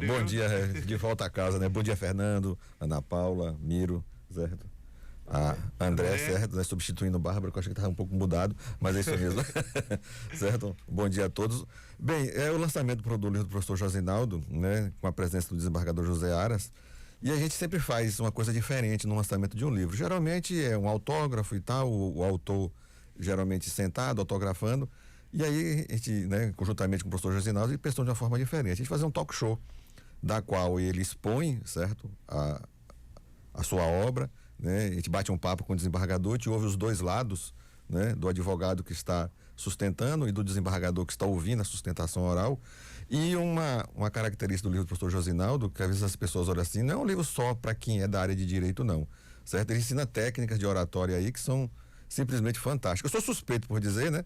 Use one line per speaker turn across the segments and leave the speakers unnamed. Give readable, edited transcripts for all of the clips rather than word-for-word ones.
Bom dia, de volta a casa, né? Bom dia, Fernando, Ana Paula, Miro, certo? A André, certo, né? Substituindo o Bárbara, que eu achei que estava um pouco mudado, mas é isso mesmo. Certo? Bom dia a todos. Bem, é o lançamento do livro do professor Josinaldo, né? Com a presença do desembargador José Aras. E a gente sempre faz uma coisa diferente no lançamento de um livro. Geralmente é um autógrafo e tal, o autor geralmente sentado, autografando. E aí a gente, né, conjuntamente com o professor Josinaldo, ele pensou de uma forma diferente. A gente fazer um talk show, da qual ele expõe, certo? A sua obra, né? A gente bate um papo com o desembargador, a gente ouve os dois lados, né? Do advogado que está sustentando e do desembargador que está ouvindo a sustentação oral. E uma característica do livro do professor Josinaldo, que às vezes as pessoas olham assim, não é um livro só para quem é da área de direito, não, certo? Ele ensina técnicas de oratória aí que são simplesmente fantásticas. Eu sou suspeito por dizer, né?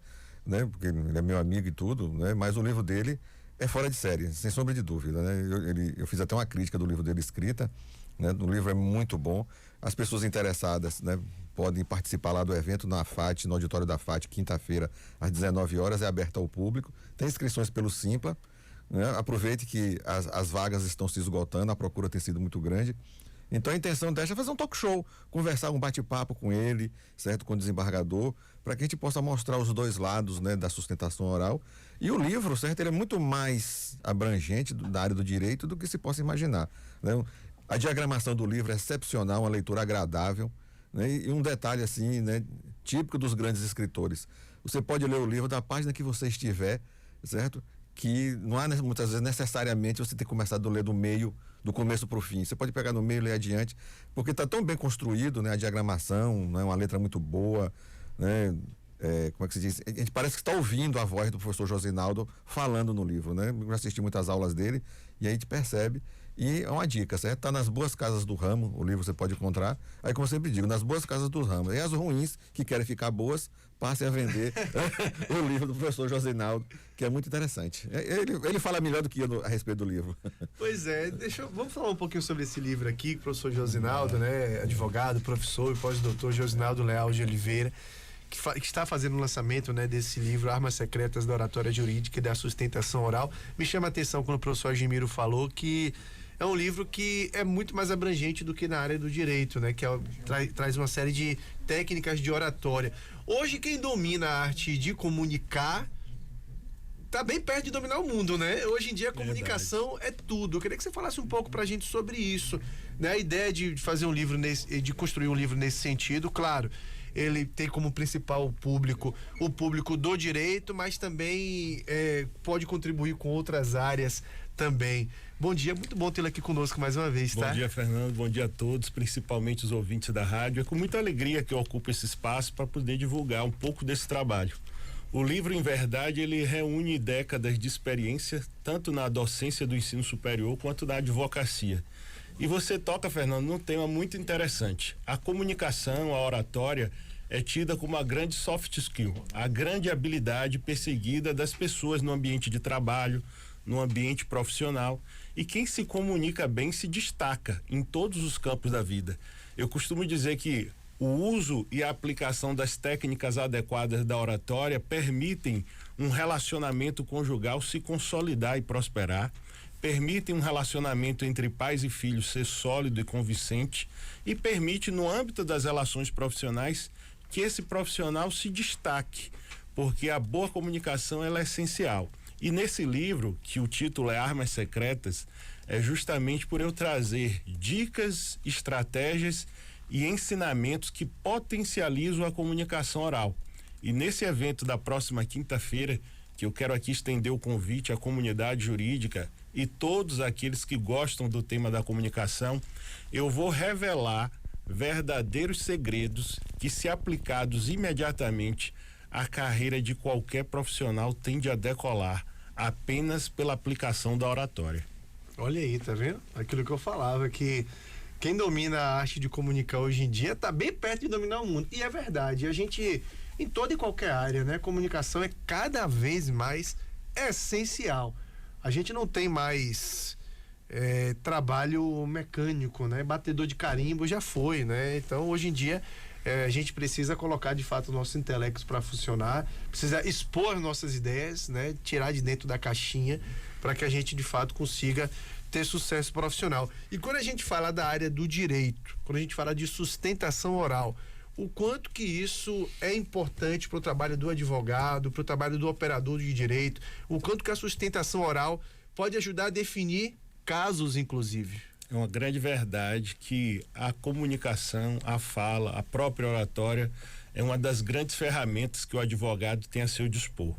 Porque ele é meu amigo e tudo, né? Mas o livro dele é fora de série, sem sombra de dúvida, né? Eu fiz até uma crítica do livro dele escrita, né? O livro é muito bom. As pessoas interessadas, né, podem participar lá do evento na FAT, no auditório da FAT, quinta-feira, às 19 horas, é aberto ao público. Tem inscrições pelo Simpla, né? Aproveite que as vagas estão se esgotando, a procura tem sido muito grande. Então a intenção dessa é fazer um talk show, conversar, um bate-papo com ele, certo? Com o desembargador, para que a gente possa mostrar os dois lados, né, da sustentação oral. E o livro, certo? Ele é muito mais abrangente da área do direito do que se possa imaginar, né? A diagramação do livro é excepcional, uma leitura agradável, né? E um detalhe assim, né, típico dos grandes escritores. Você pode ler o livro da página que você estiver, certo? Que não há muitas vezes necessariamente você ter começado a ler do meio, do começo para o fim. Você pode pegar no meio e ler adiante, porque está tão bem construído, né? A diagramação, né? Uma letra muito boa, né? Como é que se diz? A gente parece que está ouvindo a voz do professor Josinaldo falando no livro, né? Eu assisti muitas aulas dele e aí a gente percebe. E é uma dica, certo? Está nas boas casas do ramo, o livro você pode encontrar. Aí, como eu sempre digo, nas boas casas do ramo. E as ruins, que querem ficar boas, passem a vender o livro do professor Josinaldo, que é muito interessante. Ele fala melhor do que eu a respeito do livro.
Pois é, vamos falar um pouquinho sobre esse livro aqui, professor Josinaldo, né? Advogado, professor e pós-doutor Josinaldo Leal de Oliveira, que está fazendo o lançamento, né, desse livro Armas Secretas da Oratória Jurídica e da Sustentação Oral. Me chama a atenção quando o professor Agimiro falou que é um livro que é muito mais abrangente do que na área do direito, né? Que traz uma série de técnicas de oratória. Hoje quem domina a arte de comunicar tá bem perto de dominar o mundo, né? Hoje em dia a comunicação é tudo. Eu queria que você falasse um pouco pra gente sobre isso, né? A ideia de fazer um livro de construir um livro nesse sentido, claro, ele tem como principal público o público do direito, mas também pode contribuir com outras áreas também. Bom dia, muito bom tê-lo aqui conosco mais uma vez, tá?
Bom dia, Fernando, bom dia a todos, principalmente os ouvintes da rádio. É com muita alegria que eu ocupo esse espaço para poder divulgar um pouco desse trabalho. O livro, em verdade, ele reúne décadas de experiência, tanto na docência do ensino superior quanto na advocacia. E você toca, Fernando, num tema muito interessante. A comunicação, a oratória, é tida como a grande soft skill, a grande habilidade perseguida das pessoas no ambiente de trabalho, no ambiente profissional. E quem se comunica bem se destaca em todos os campos da vida. Eu costumo dizer que o uso e a aplicação das técnicas adequadas da oratória permitem um relacionamento conjugal se consolidar e prosperar, permitem um relacionamento entre pais e filhos ser sólido e convincente e permite, no âmbito das relações profissionais, que esse profissional se destaque, porque a boa comunicação ela é essencial. E nesse livro, que o título é Armas Secretas, é justamente por eu trazer dicas, estratégias e ensinamentos que potencializam a comunicação oral. E nesse evento da próxima quinta-feira, que eu quero aqui estender o convite à comunidade jurídica e todos aqueles que gostam do tema da comunicação, eu vou revelar verdadeiros segredos que, se aplicados imediatamente, a carreira de qualquer profissional tende a decolar apenas pela aplicação da oratória.
Olha aí, tá vendo? Aquilo que eu falava, que quem domina a arte de comunicar hoje em dia tá bem perto de dominar o mundo. E é verdade, a gente, em toda e qualquer área, né? Comunicação é cada vez mais essencial. A gente não tem mais trabalho mecânico, né? Batedor de carimbo já foi, né? Então, hoje em dia, a gente precisa colocar de fato o nosso intelecto para funcionar, precisa expor nossas ideias, né? Tirar de dentro da caixinha para que a gente de fato consiga ter sucesso profissional. E quando a gente fala da área do direito, quando a gente fala de sustentação oral, o quanto que isso é importante para o trabalho do advogado, para o trabalho do operador de direito, o quanto que a sustentação oral pode ajudar a definir casos, inclusive.
É uma grande verdade que a comunicação, a fala, a própria oratória é uma das grandes ferramentas que o advogado tem a seu dispor.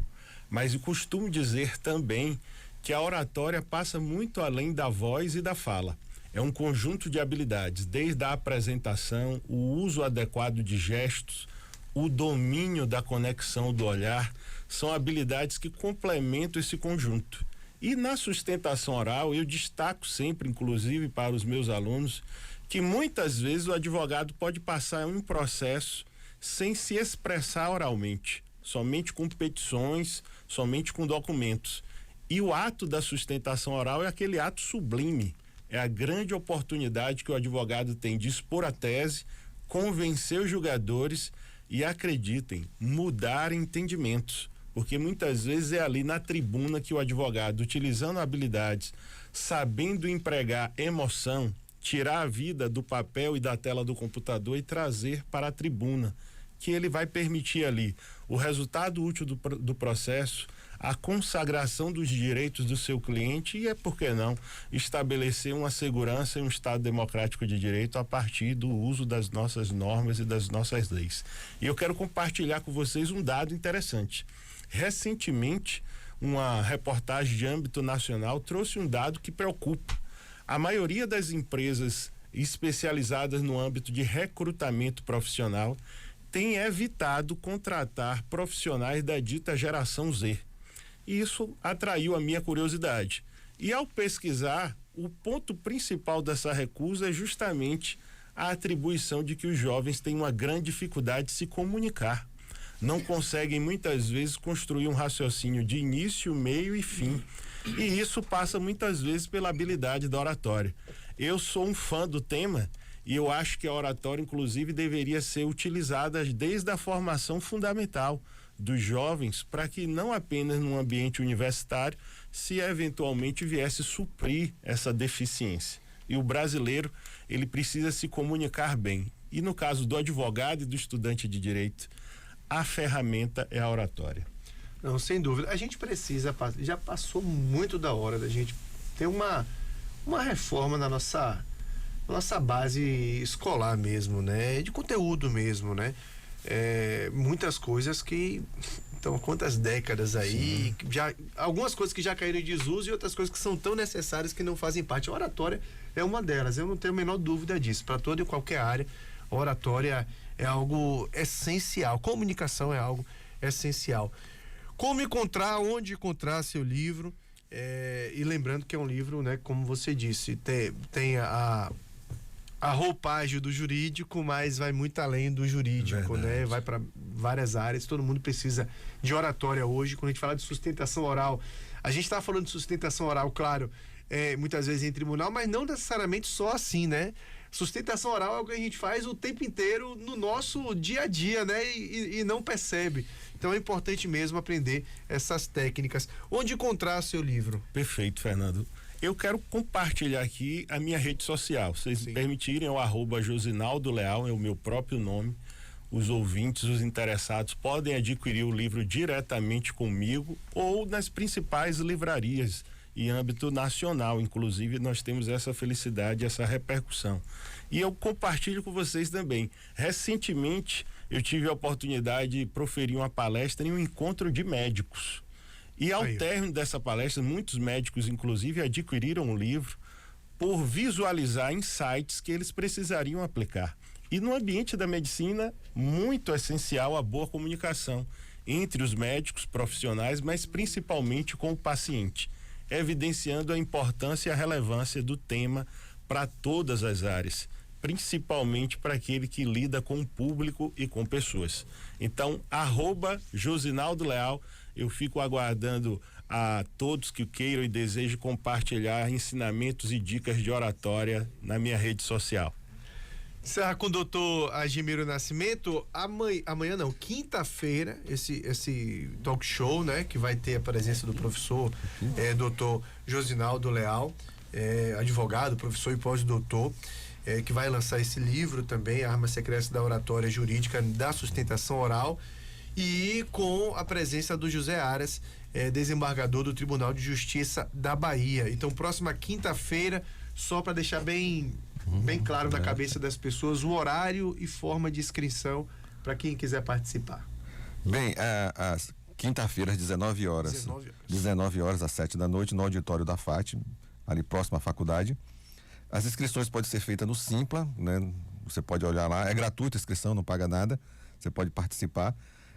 Mas eu costumo dizer também que a oratória passa muito além da voz e da fala. É um conjunto de habilidades, desde a apresentação, o uso adequado de gestos, o domínio da conexão do olhar, são habilidades que complementam esse conjunto. E na sustentação oral, eu destaco sempre, inclusive para os meus alunos, que muitas vezes o advogado pode passar um processo sem se expressar oralmente, somente com petições, somente com documentos. E o ato da sustentação oral é aquele ato sublime. É a grande oportunidade que o advogado tem de expor a tese, convencer os julgadores e, acreditem, mudar entendimentos. Porque muitas vezes é ali na tribuna que o advogado, utilizando habilidades, sabendo empregar emoção, tirar a vida do papel e da tela do computador e trazer para a tribuna, que ele vai permitir ali o resultado útil do processo, a consagração dos direitos do seu cliente e, por que não, estabelecer uma segurança e um Estado democrático de direito a partir do uso das nossas normas e das nossas leis. E eu quero compartilhar com vocês um dado interessante. Recentemente, uma reportagem de âmbito nacional trouxe um dado que preocupa. A maioria das empresas especializadas no âmbito de recrutamento profissional tem evitado contratar profissionais da dita geração Z. E isso atraiu a minha curiosidade. E ao pesquisar, o ponto principal dessa recusa é justamente a atribuição de que os jovens têm uma grande dificuldade de se comunicar. Não conseguem muitas vezes construir um raciocínio de início, meio e fim. E isso passa muitas vezes pela habilidade da oratória. Eu sou um fã do tema e eu acho que a oratória, inclusive, deveria ser utilizada desde a formação fundamental dos jovens, para que não apenas no ambiente universitário se eventualmente viesse suprir essa deficiência. E o brasileiro, ele precisa se comunicar bem. E no caso do advogado e do estudante de direito, a ferramenta é a oratória.
Não, sem dúvida. A gente precisa, já passou muito da hora da gente ter uma reforma na nossa base escolar mesmo, né? De conteúdo mesmo, né? Muitas coisas que então quantas décadas aí, já, algumas coisas que já caíram em desuso e outras coisas que são tão necessárias que não fazem parte. A oratória é uma delas, eu não tenho a menor dúvida disso. Para toda e qualquer área, a oratória é algo essencial, comunicação é algo essencial. Como encontrar, onde encontrar seu livro, e lembrando que é um livro, né, como você disse, tem a roupagem do jurídico, mas vai muito além do jurídico, né? Vai para várias áreas. Todo mundo precisa de oratória hoje. Quando a gente fala de sustentação oral, a gente está falando de sustentação oral, claro, muitas vezes em tribunal, mas não necessariamente só assim, né? Sustentação oral é o que a gente faz o tempo inteiro no nosso dia a dia, né? E não percebe. Então é importante mesmo aprender essas técnicas. Onde encontrar seu livro?
Perfeito, Fernando. Eu quero compartilhar aqui a minha rede social. Se vocês me permitirem, é o @Josinaldo Leal, é o meu próprio nome. Os ouvintes, os interessados podem adquirir o livro diretamente comigo ou nas principais livrarias em âmbito nacional. Inclusive, nós temos essa felicidade, essa repercussão. E eu compartilho com vocês também. Recentemente, eu tive a oportunidade de proferir uma palestra em um encontro de médicos. E ao término dessa palestra, muitos médicos, inclusive, adquiriram o livro por visualizar insights que eles precisariam aplicar. E no ambiente da medicina, muito essencial a boa comunicação entre os médicos profissionais, mas principalmente com o paciente, evidenciando a importância e a relevância do tema para todas as áreas, principalmente para aquele que lida com o público e com pessoas. Então, @Josinaldo Leal, eu fico aguardando a todos que queiram e desejem compartilhar ensinamentos e dicas de oratória na minha rede social.
Encerra com o doutor Agimiro Nascimento. Amanhã não, quinta-feira, esse talk show, né? Que vai ter a presença do professor doutor Josinaldo Leal. advogado, professor e pós-doutor, que vai lançar esse livro também, Armas Secretas da Oratória Jurídica da Sustentação Oral, e com a presença do José Aras, desembargador do Tribunal de Justiça da Bahia. Então, próxima quinta-feira, só para deixar bem claro na cabeça das pessoas, o horário e forma de inscrição para quem quiser participar.
Bem, quinta-feira às 19 horas. 19 horas às 7 da noite, no auditório da FAT, ali próximo à faculdade. As inscrições podem ser feitas no Simpla, né? Você pode olhar lá, é gratuita a inscrição, não paga nada, você pode participar.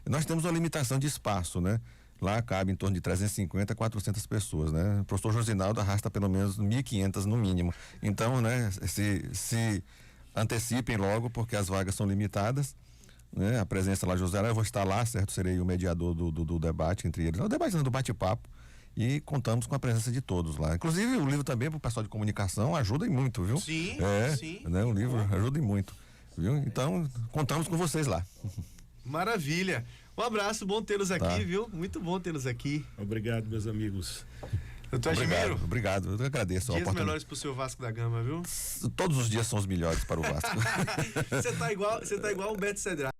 Nós temos uma limitação de espaço, né? Lá cabe em torno de 350 a 400 pessoas, né? O professor Josinaldo arrasta pelo menos 1.500 no mínimo. Então, né, se antecipem logo, porque as vagas são limitadas, né? A presença lá, José, eu vou estar lá, certo? Serei o mediador do debate entre eles. O debate do bate-papo. E contamos com a presença de todos lá. Inclusive, o livro também, para o pessoal de comunicação, ajuda e muito, viu?
Sim, sim.
Né? O livro ajuda e muito, viu? Então, contamos com vocês lá.
Maravilha. Um abraço, bom tê-los aqui, viu? Muito bom tê-los aqui.
Obrigado, meus amigos.
Doutor Admiro.
Obrigado, eu agradeço.
Dias melhores pro seu Vasco da Gama, viu?
Todos os dias são os melhores para o Vasco.
Você tá igual um Beto Cedral.